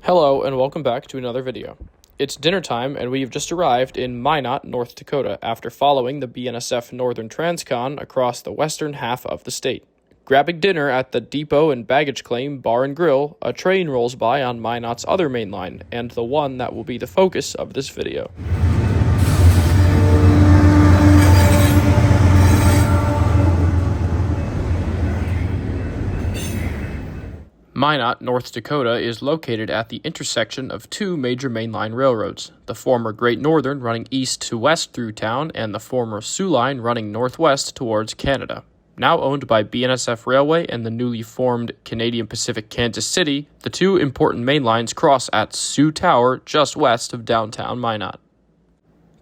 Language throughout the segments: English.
Hello and welcome back to another video. It's dinner time and we've just arrived in Minot, North Dakota after following the BNSF Northern Transcon across the western half of the state. Grabbing dinner at the Depot and Baggage Claim Bar and Grill, a train rolls by on Minot's other main line and the one that will be the focus of this video. Minot, North Dakota is located at the intersection of two major mainline railroads, the former Great Northern running east to west through town and the former Soo Line running northwest towards Canada. Now owned by BNSF Railway and the newly formed Canadian Pacific Kansas City, the two important main lines cross at Sioux Tower just west of downtown Minot.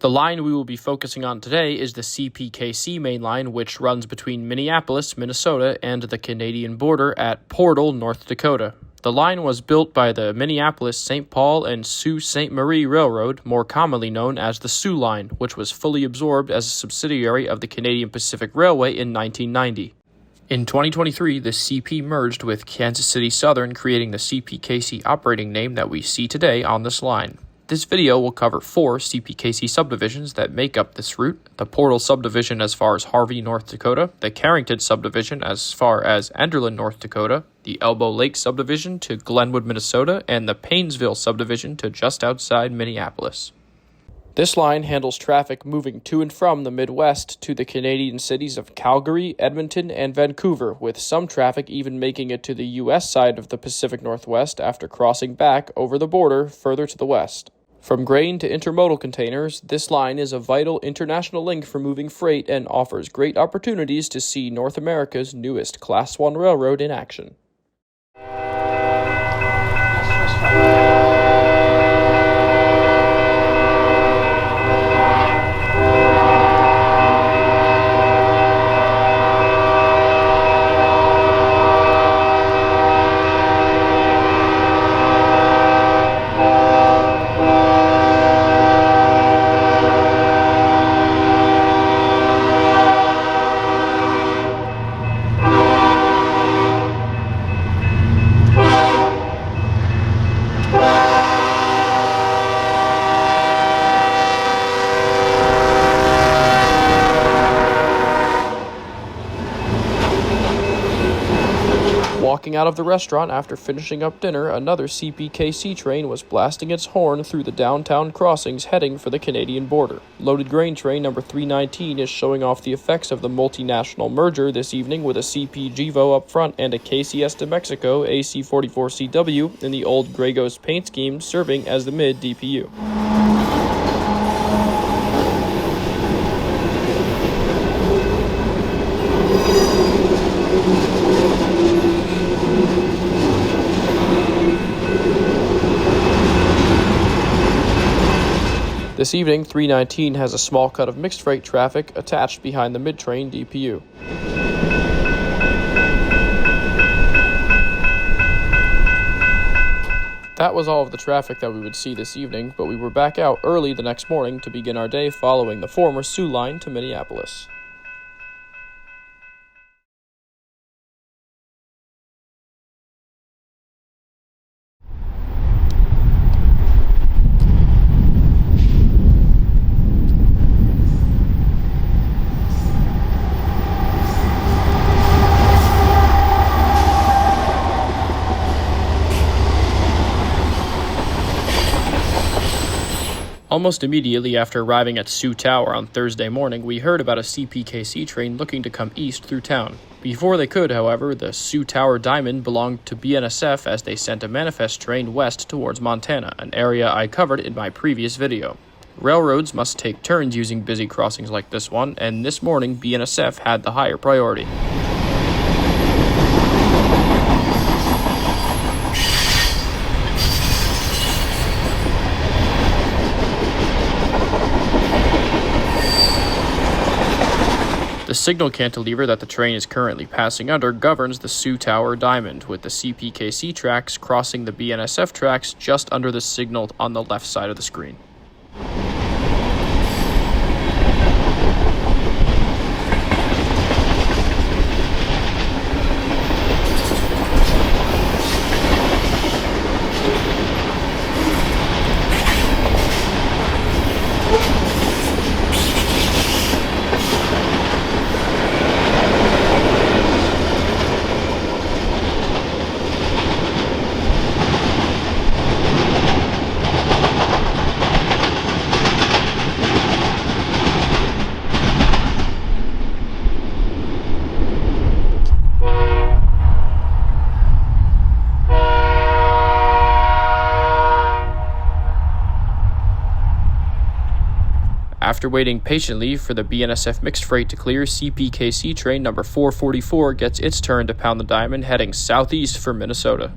The line we will be focusing on today is the CPKC main line, which runs between Minneapolis, Minnesota, and the Canadian border at Portal, North Dakota. The line was built by the Minneapolis, St. Paul, and Sault Ste. Marie Railroad, more commonly known as the Soo Line, which was fully absorbed as a subsidiary of the Canadian Pacific Railway in 1990. In 2023, the CP merged with Kansas City Southern, creating the CPKC operating name that we see today on this line. This video will cover 4 CPKC subdivisions that make up this route: the Portal subdivision as far as Harvey, North Dakota, the Carrington subdivision as far as Enderlin, North Dakota, the Elbow Lake subdivision to Glenwood, Minnesota, and the Paynesville subdivision to just outside Minneapolis. This line handles traffic moving to and from the Midwest to the Canadian cities of Calgary, Edmonton, and Vancouver, with some traffic even making it to the U.S. side of the Pacific Northwest after crossing back over the border further to the west. From grain to intermodal containers, this line is a vital international link for moving freight and offers great opportunities to see North America's newest Class I railroad in action. Walking out of the restaurant after finishing up dinner, another CPKC train was blasting its horn through the downtown crossings heading for the Canadian border. Loaded grain train number 319 is showing off the effects of the multinational merger this evening with a CP Givo up front and a KCS de Mexico AC44CW in the old Grey Ghost paint scheme serving as the mid-DPU. This evening, 319 has a small cut of mixed freight traffic attached behind the mid-train DPU. That was all of the traffic that we would see this evening, but we were back out early the next morning to begin our day following the former Soo Line to Minneapolis. Almost immediately after arriving at Sioux Tower on Thursday morning, we heard about a CPKC train looking to come east through town. Before they could, however, the Sioux Tower Diamond belonged to BNSF as they sent a manifest train west towards Montana, an area I covered in my previous video. Railroads must take turns using busy crossings like this one, and this morning BNSF had the higher priority. The signal cantilever that the train is currently passing under governs the Sioux Tower Diamond, with the CPKC tracks crossing the BNSF tracks just under the signal on the left side of the screen. After waiting patiently for the BNSF mixed freight to clear, CPKC train number 444 gets its turn to pound the diamond, heading southeast for Minnesota.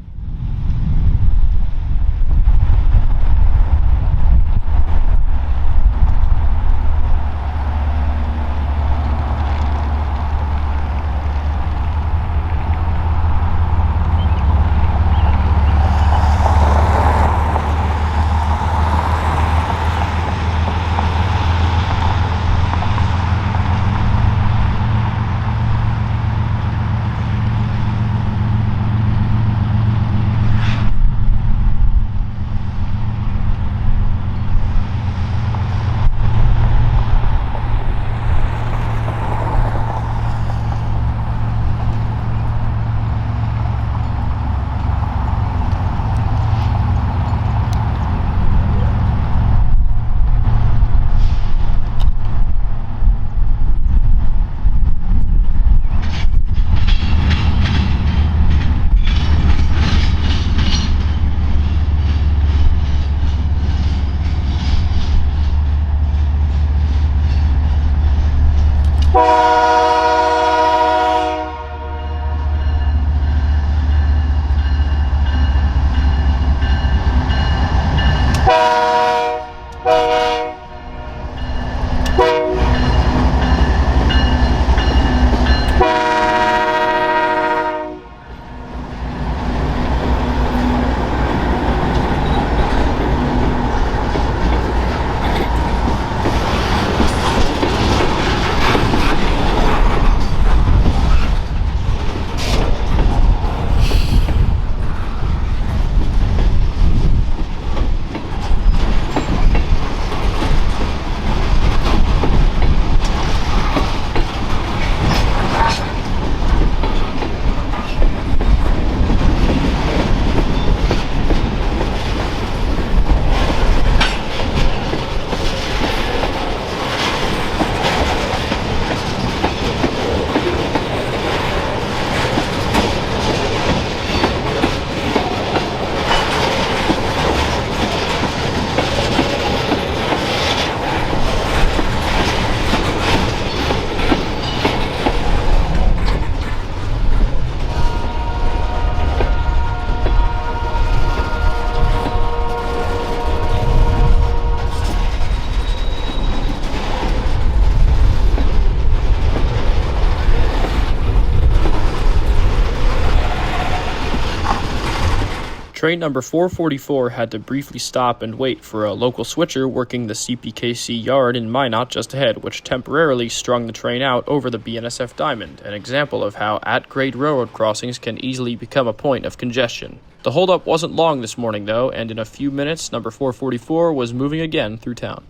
Train number 444 had to briefly stop and wait for a local switcher working the CPKC yard in Minot just ahead, which temporarily strung the train out over the BNSF Diamond, an example of how at-grade railroad crossings can easily become a point of congestion. The holdup wasn't long this morning, though, and in a few minutes, number 444 was moving again through town.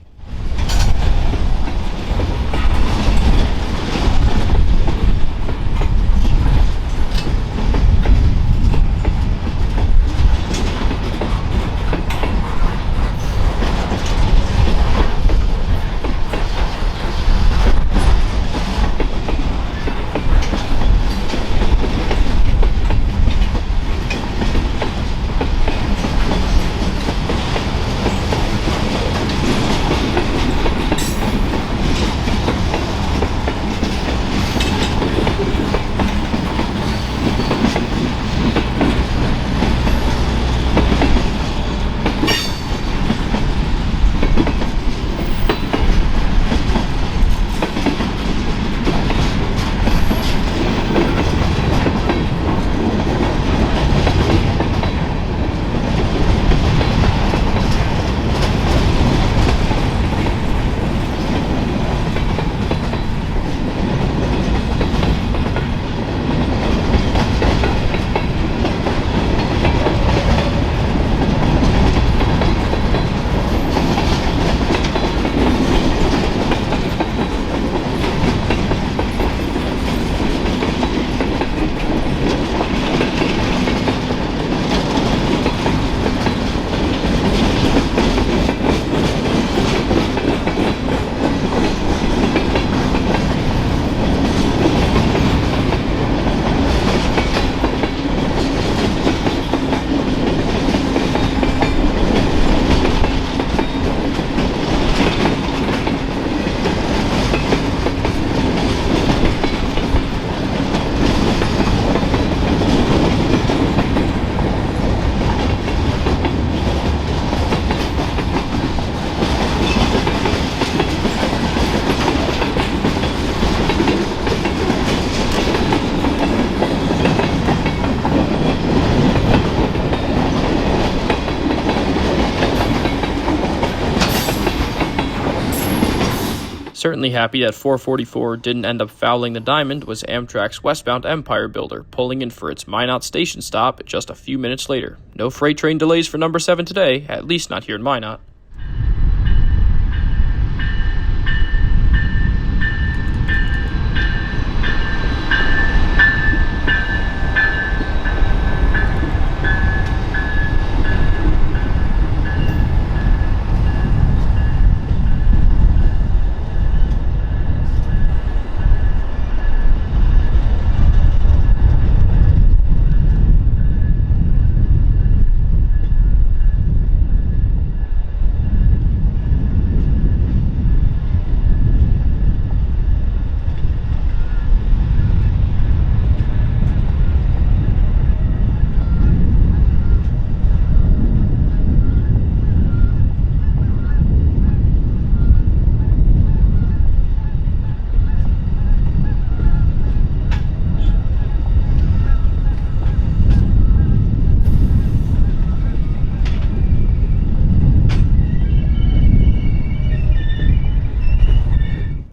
Certainly happy that 444 didn't end up fouling the diamond was Amtrak's westbound Empire Builder, pulling in for its Minot station stop just a few minutes later. No freight train delays for number 7 today, at least not here in Minot.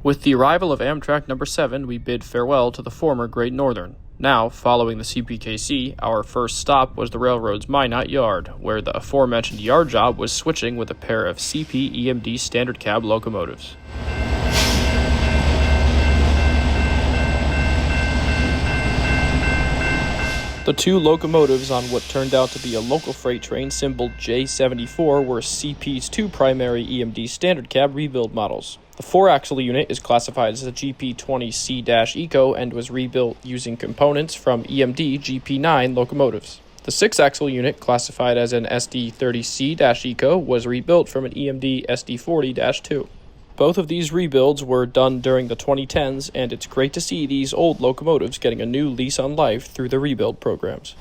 With the arrival of Amtrak number 7, we bid farewell to the former Great Northern. Now, following the CPKC, our first stop was the railroad's Minot yard, where the aforementioned yard job was switching with a pair of CP EMD standard cab locomotives. The two locomotives on what turned out to be a local freight train symboled J74 were CP's two primary EMD standard cab rebuild models. The 4-axle unit is classified as a GP20C-Eco and was rebuilt using components from EMD GP9 locomotives. The 6-axle unit, classified as an SD30C-Eco, was rebuilt from an EMD SD40-2. Both of these rebuilds were done during the 2010s, and it's great to see these old locomotives getting a new lease on life through the rebuild programs.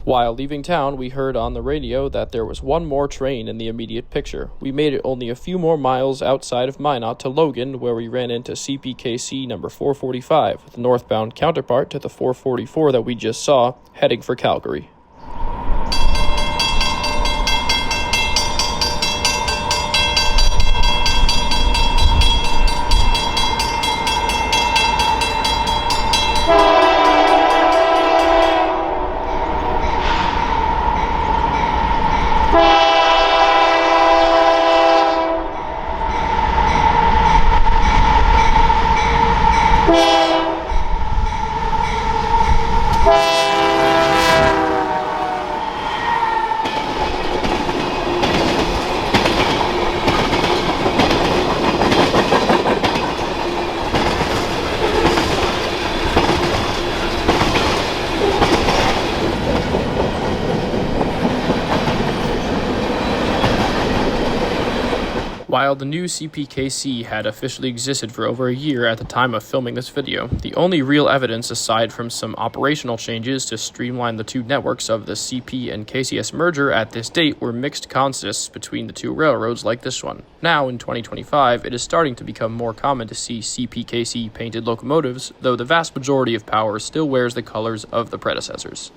While leaving town, we heard on the radio that there was one more train in the immediate picture. We made it only a few more miles outside of Minot to Logan, where we ran into CPKC number 445, the northbound counterpart to the 444 that we just saw, heading for Calgary. While the new CPKC had officially existed for over a year at the time of filming this video, the only real evidence aside from some operational changes to streamline the two networks of the CP and KCS merger at this date were mixed consists between the two railroads like this one. Now, in 2025, it is starting to become more common to see CPKC painted locomotives, though the vast majority of power still wears the colors of the predecessors.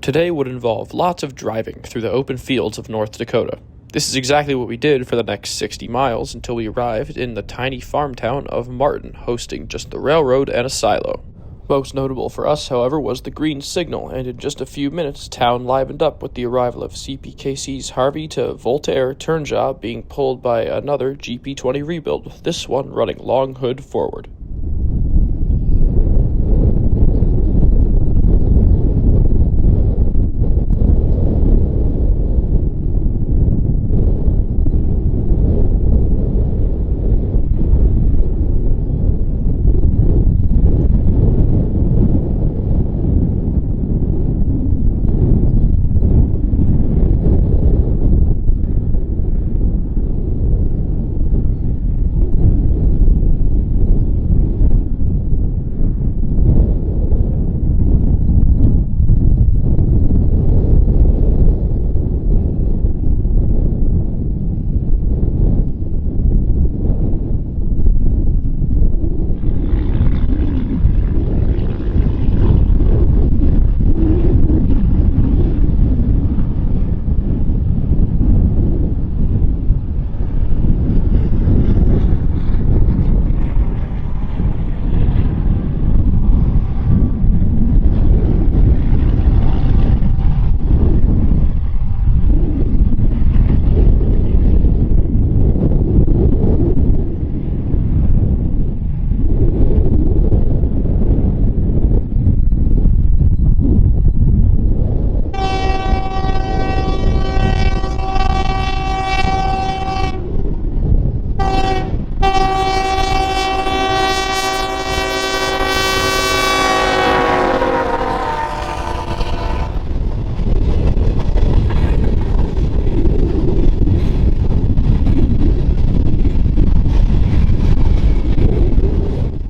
Today would involve lots of driving through the open fields of North Dakota. This is exactly what we did for the next 60 miles until we arrived in the tiny farm town of Martin, hosting just the railroad and a silo. Most notable for us, however, was the green signal, and in just a few minutes, town livened up with the arrival of CPKC's Harvey to Voltaire turn job being pulled by another GP20 rebuild, this one running long hood forward.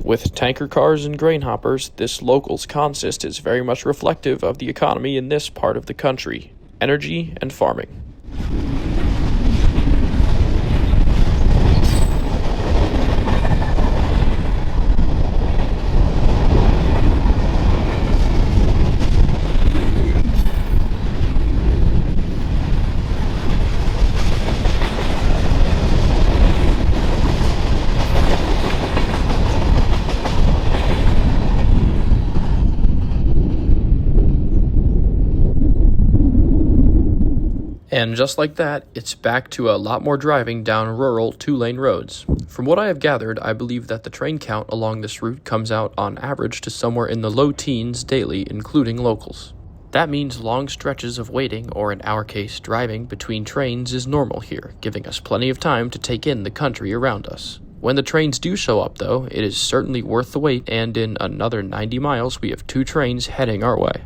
With tanker cars and grain hoppers, this local's consist is very much reflective of the economy in this part of the country: energy and farming. And just like that, it's back to a lot more driving down rural two-lane roads. From what I have gathered, I believe that the train count along this route comes out on average to somewhere in the low teens daily, including locals. That means long stretches of waiting, or in our case, driving between trains is normal here, giving us plenty of time to take in the country around us. When the trains do show up, though, it is certainly worth the wait, and in another 90 miles, we have 2 trains heading our way.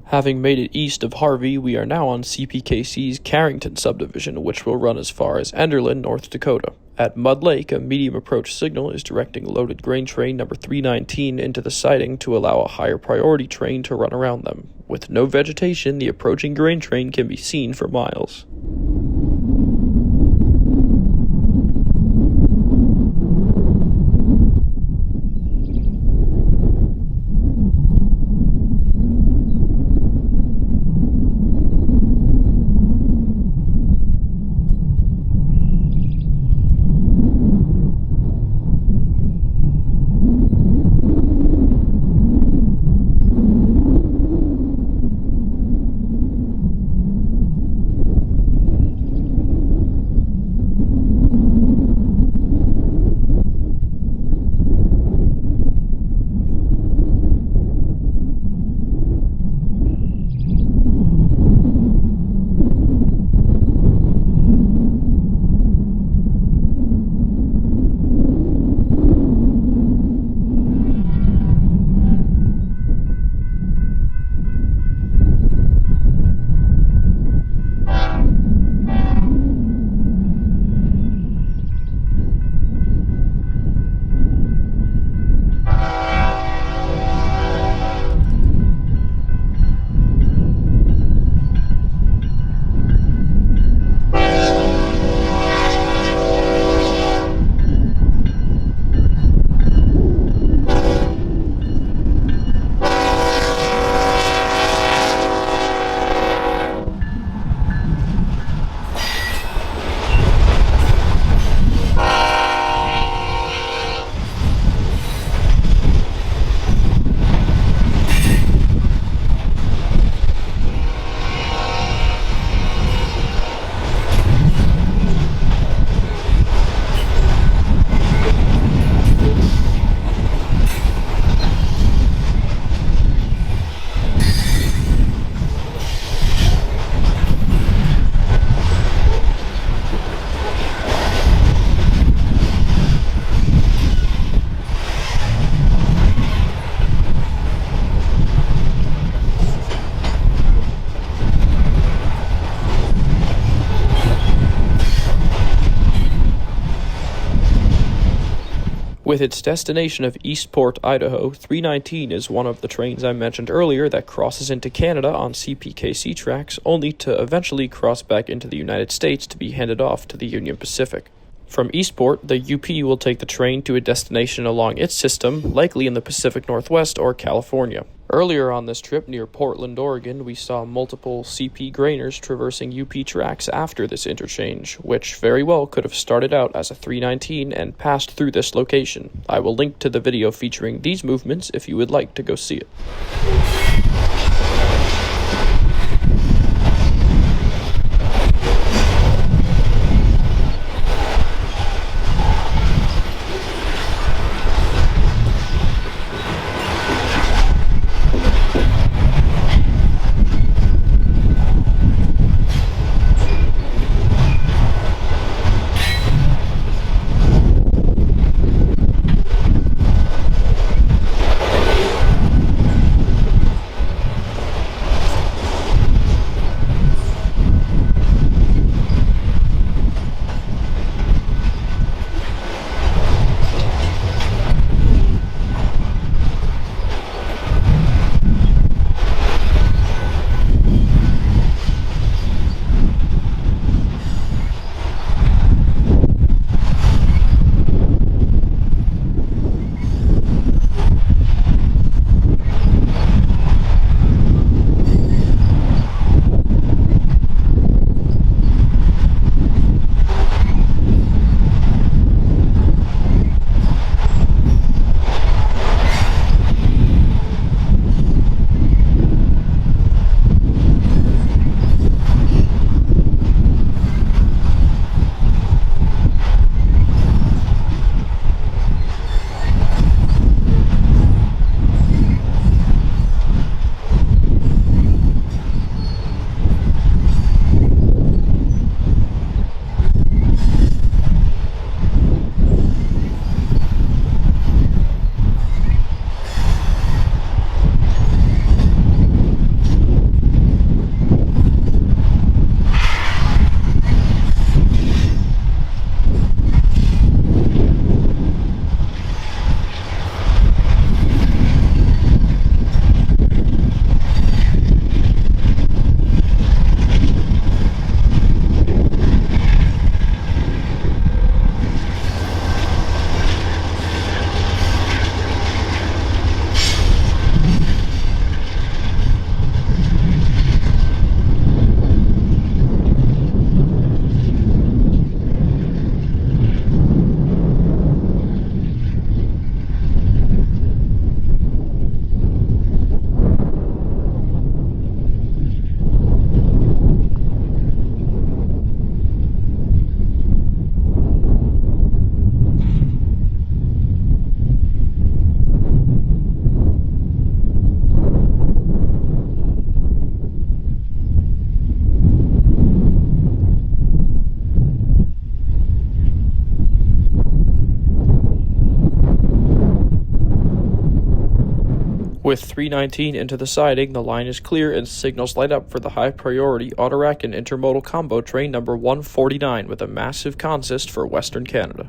Having made it east of Harvey, we are now on CPKC's Carrington subdivision, which will run as far as Enderlin, North Dakota. At Mud Lake, a medium approach signal is directing loaded grain train number 319 into the siding to allow a higher priority train to run around them. With no vegetation, the approaching grain train can be seen for miles. With its destination of Eastport, Idaho, 319 is one of the trains I mentioned earlier that crosses into Canada on CPKC tracks, only to eventually cross back into the United States to be handed off to the Union Pacific. From Eastport, the UP will take the train to a destination along its system, likely in the Pacific Northwest or California. Earlier on this trip near Portland, Oregon, we saw multiple CP grainers traversing UP tracks after this interchange, which very well could have started out as a 319 and passed through this location. I will link to the video featuring these movements if you would like to go see it. With 319 into the siding, the line is clear and signals light up for the high-priority Autorack and Intermodal Combo Train number 149 with a massive consist for Western Canada.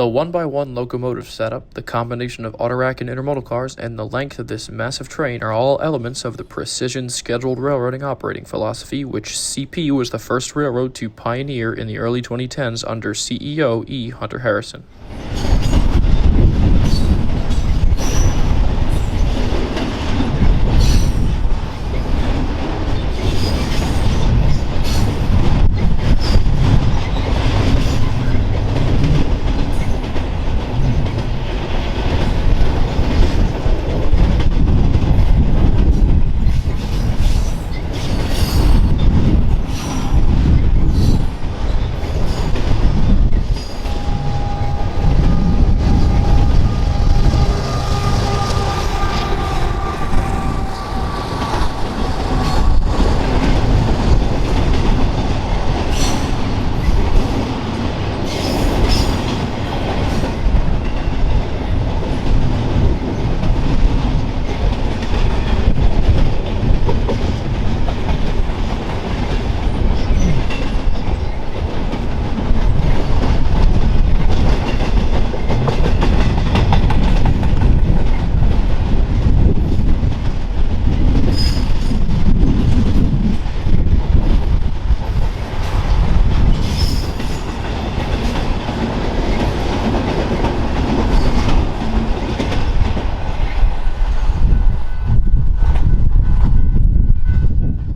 The 1x1 locomotive setup, the combination of autorack and intermodal cars, and the length of this massive train are all elements of the precision scheduled railroading operating philosophy, which CP was the first railroad to pioneer in the early 2010s under CEO E. Hunter Harrison.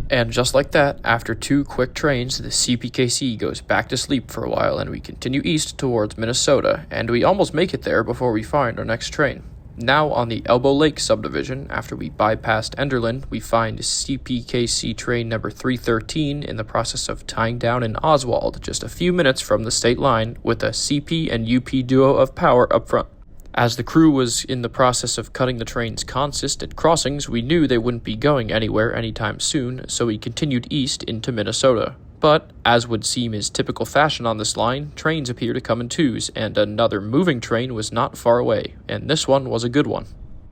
And just like that, after 2 quick trains, the CPKC goes back to sleep for a while and we continue east towards Minnesota, and we almost make it there before we find our next train. Now on the Elbow Lake Subdivision, after we bypassed Enderlin, we find CPKC train number 313 in the process of tying down in Oswald, just a few minutes from the state line, with a CP and UP duo of power up front. As the crew was in the process of cutting the train's consist at crossings, we knew they wouldn't be going anywhere anytime soon, so we continued east into Minnesota. But, as would seem is typical fashion on this line, trains appear to come in twos, and another moving train was not far away, and this one was a good one.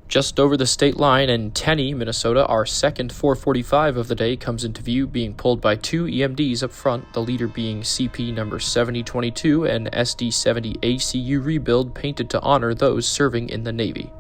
Just over the state line in Tenney, Minnesota, our second 445 of the day comes into view, being pulled by 2 EMDs up front, the leader being CP number 7022 and SD70 ACU rebuild painted to honor those serving in the Navy.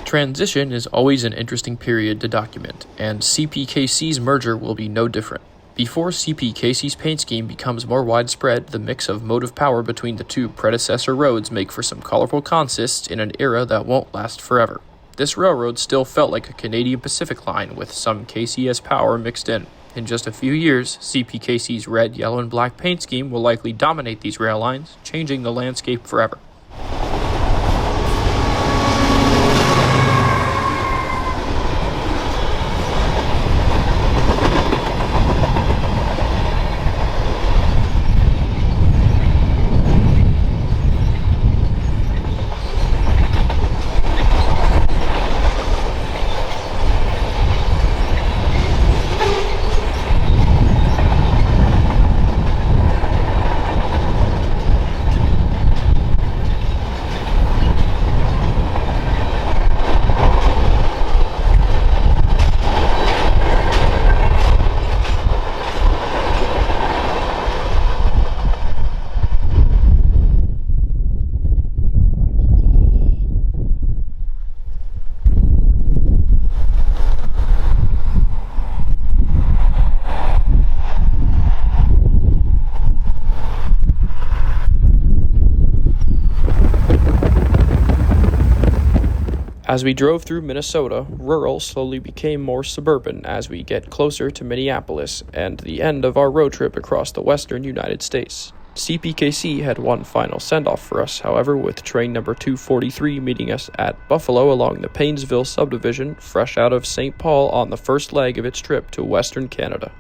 Transition is always an interesting period to document, and CPKC's merger will be no different. Before CPKC's paint scheme becomes more widespread, the mix of motive power between the 2 predecessor roads make for some colorful consists in an era that won't last forever. This railroad still felt like a Canadian Pacific line with some KCS power mixed in. In just a few years, CPKC's red, yellow, and black paint scheme will likely dominate these rail lines, changing the landscape forever. As we drove through Minnesota, rural slowly became more suburban as we get closer to Minneapolis and the end of our road trip across the western United States. CPKC had one final send-off for us, however, with train number 243 meeting us at Buffalo along the Paynesville Subdivision, fresh out of St. Paul on the first leg of its trip to Western Canada.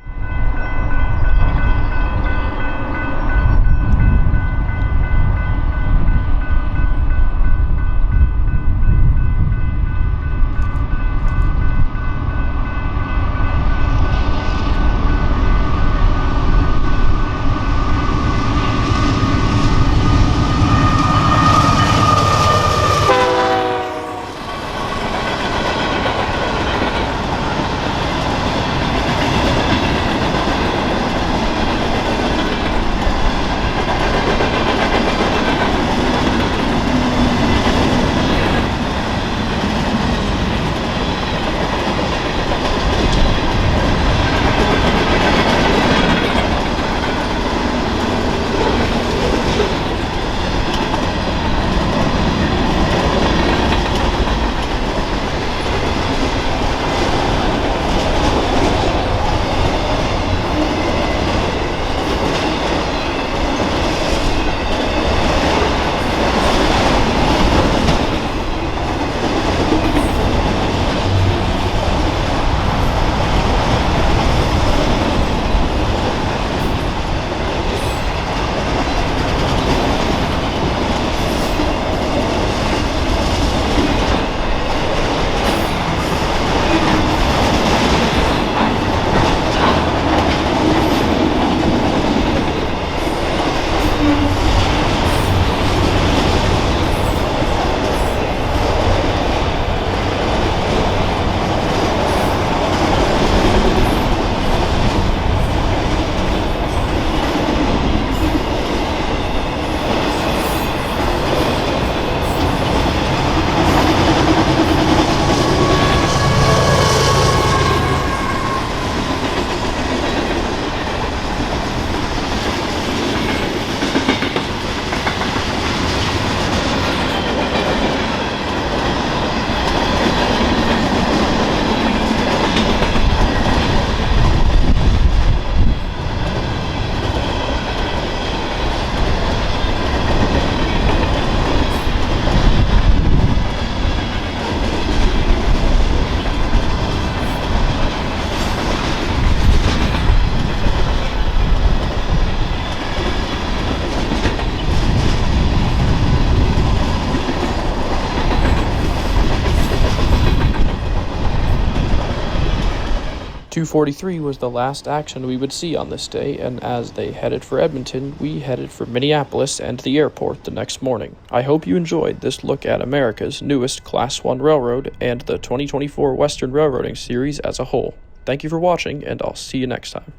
.243 was the last action we would see on this day, and as they headed for Edmonton, we headed for Minneapolis and the airport the next morning. I hope you enjoyed this look at America's newest Class 1 railroad and the 2024 Western Railroading Series as a whole. Thank you for watching, and I'll see you next time.